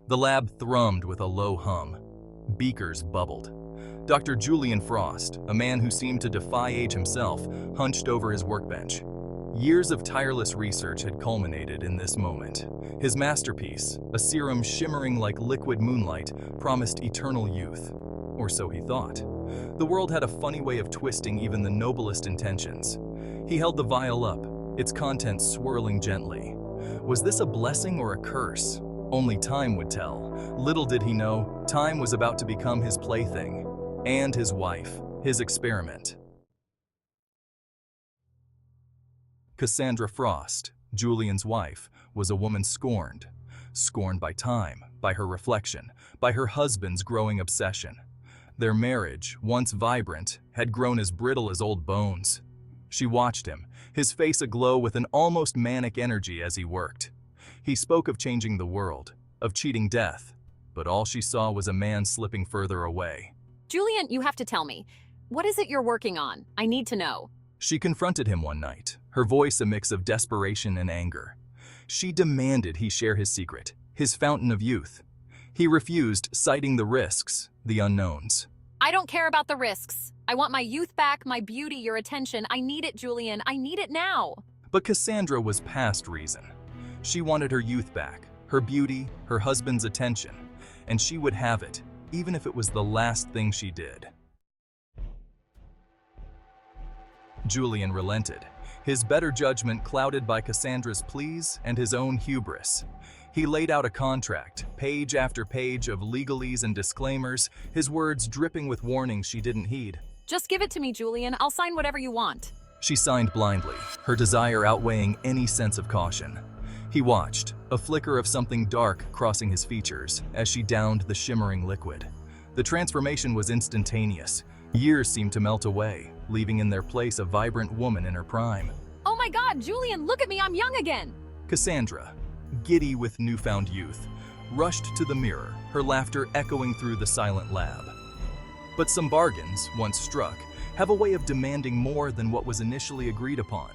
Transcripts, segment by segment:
The lab thrummed with a low hum. Beakers bubbled. Dr. Julian Frost, a man who seemed to defy age himself, hunched over his workbench. Years of tireless research had culminated in this moment. His masterpiece, a serum shimmering like liquid moonlight, promised eternal youth. Or so he thought. The world had a funny way of twisting even the noblest intentions. He held the vial up, its contents swirling gently. Was this a blessing or a curse? Only time would tell. Little did he know, time was about to become his plaything. And his wife, his experiment. Cassandra Frost, Julian's wife, was a woman scorned. Scorned by time, by her reflection, by her husband's growing obsession. Their marriage, once vibrant, had grown as brittle as old bones. She watched him, his face aglow with an almost manic energy as he worked. He spoke of changing the world, of cheating death, but all she saw was a man slipping further away. Julian, you have to tell me. What is it you're working on? I need to know. She confronted him one night, her voice a mix of desperation and anger. She demanded he share his secret, his fountain of youth. He refused, citing the risks, the unknowns. I don't care about the risks. I want my youth back, my beauty, your attention. I need it, Julian. I need it now. But Cassandra was past reason. She wanted her youth back, her beauty, her husband's attention, and she would have it, even if it was the last thing she did. Julian relented, his better judgment clouded by Cassandra's pleas and his own hubris. He laid out a contract, page after page of legalese and disclaimers, his words dripping with warnings she didn't heed. Just give it to me, Julian. I'll sign whatever you want. She signed blindly, her desire outweighing any sense of caution. He watched, a flicker of something dark crossing his features as she downed the shimmering liquid. The transformation was instantaneous. Years seemed to melt away, leaving in their place a vibrant woman in her prime. Oh my God, Julian, look at me, I'm young again. Cassandra, giddy with newfound youth, rushed to the mirror, her laughter echoing through the silent lab. But some bargains, once struck, have a way of demanding more than what was initially agreed upon.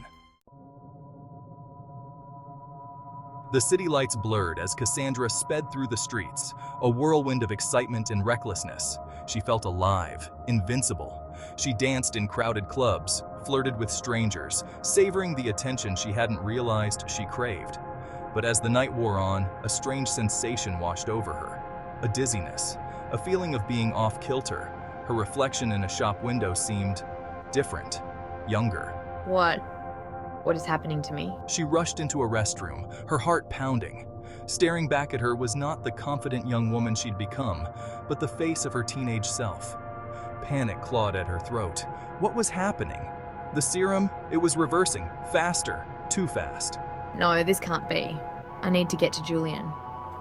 The city lights blurred as Cassandra sped through the streets, a whirlwind of excitement and recklessness. She felt alive, invincible. She danced in crowded clubs, flirted with strangers, savoring the attention she hadn't realized she craved. But as the night wore on, a strange sensation washed over her. A dizziness, a feeling of being off-kilter. Her reflection in a shop window seemed different, younger. What is happening to me? She rushed into a restroom, her heart pounding. Staring back at her was not the confident young woman she'd become, but the face of her teenage self. Panic clawed at her throat. What was happening? The serum, it was reversing, faster, too fast. No, this can't be. I need to get to Julian.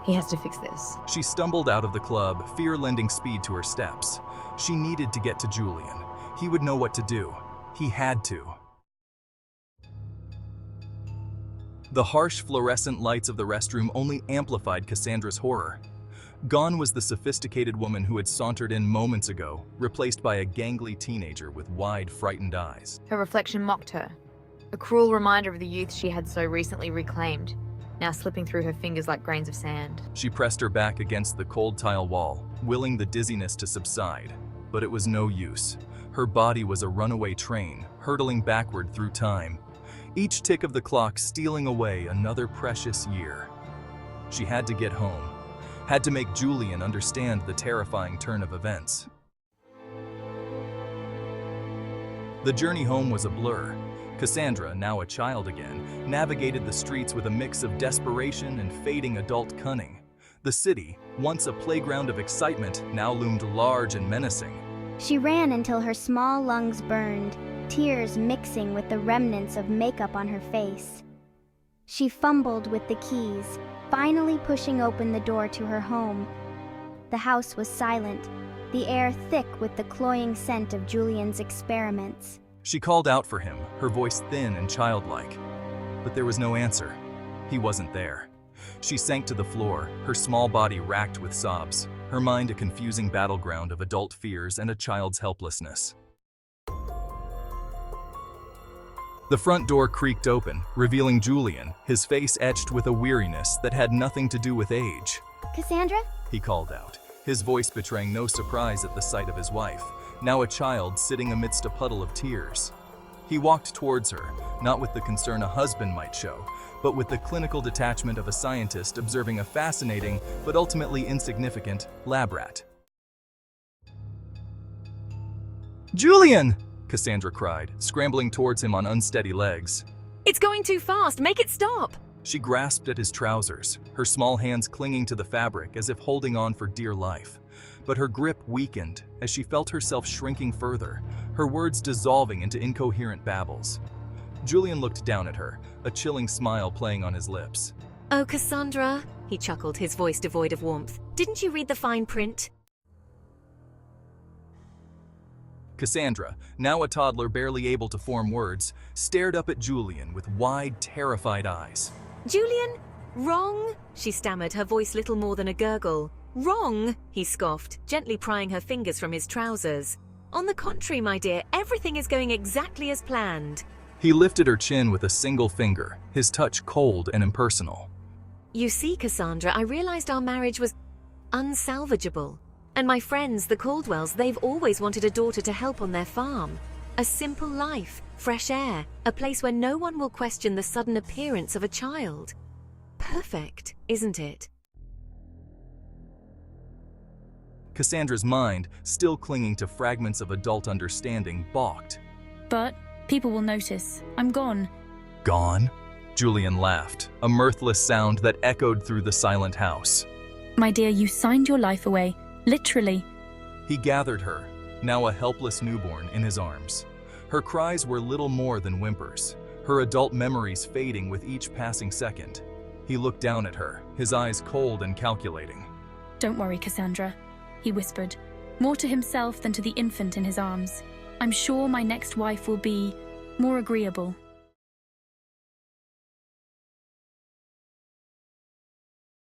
He has to fix this. She stumbled out of the club, fear lending speed to her steps. She needed to get to Julian. He would know what to do. He had to. The harsh fluorescent lights of the restroom only amplified Cassandra's horror. Gone was the sophisticated woman who had sauntered in moments ago, replaced by a gangly teenager with wide, frightened eyes. Her reflection mocked her. A cruel reminder of the youth she had so recently reclaimed, now slipping through her fingers like grains of sand. She pressed her back against the cold tile wall, willing the dizziness to subside. But it was no use. Her body was a runaway train, hurtling backward through time. Each tick of the clock stealing away another precious year. She had to get home, had to make Julian understand the terrifying turn of events. The journey home was a blur. Cassandra, now a child again, navigated the streets with a mix of desperation and fading adult cunning. The city, once a playground of excitement, now loomed large and menacing. She ran until her small lungs burned, tears mixing with the remnants of makeup on her face. She fumbled with the keys, finally pushing open the door to her home. The house was silent, the air thick with the cloying scent of Julian's experiments. She called out for him, her voice thin and childlike. But there was no answer. He wasn't there. She sank to the floor, her small body racked with sobs, her mind a confusing battleground of adult fears and a child's helplessness. The front door creaked open, revealing Julian, his face etched with a weariness that had nothing to do with age. Cassandra? he called out, his voice betraying no surprise at the sight of his wife, now a child sitting amidst a puddle of tears. He walked towards her, not with the concern a husband might show, but with the clinical detachment of a scientist observing a fascinating, but ultimately insignificant, lab rat. "Julian!" Cassandra cried, scrambling towards him on unsteady legs. It's going too fast. Make it stop. She grasped at his trousers, her small hands clinging to the fabric as if holding on for dear life. But her grip weakened as she felt herself shrinking further, her words dissolving into incoherent babbles. Julian looked down at her, a chilling smile playing on his lips. Oh, Cassandra, he chuckled, his voice devoid of warmth. Didn't you read the fine print? Cassandra, now a toddler barely able to form words, stared up at Julian with wide, terrified eyes. Julian? Wrong? She stammered, her voice little more than a gurgle. Wrong? He scoffed, gently prying her fingers from his trousers. On the contrary, my dear, everything is going exactly as planned. He lifted her chin with a single finger, his touch cold and impersonal. You see, Cassandra, I realized our marriage was unsalvageable. And my friends, the Caldwells, they've always wanted a daughter to help on their farm. A simple life, fresh air, a place where no one will question the sudden appearance of a child. Perfect, isn't it? Cassandra's mind, still clinging to fragments of adult understanding, balked. But people will notice. I'm gone. Gone? Julian laughed, a mirthless sound that echoed through the silent house. My dear, you signed your life away. Literally. He gathered her, now a helpless newborn, in his arms. Her cries were little more than whimpers, her adult memories fading with each passing second. He looked down at her, his eyes cold and calculating. Don't worry, Cassandra, he whispered, more to himself than to the infant in his arms. I'm sure my next wife will be more agreeable.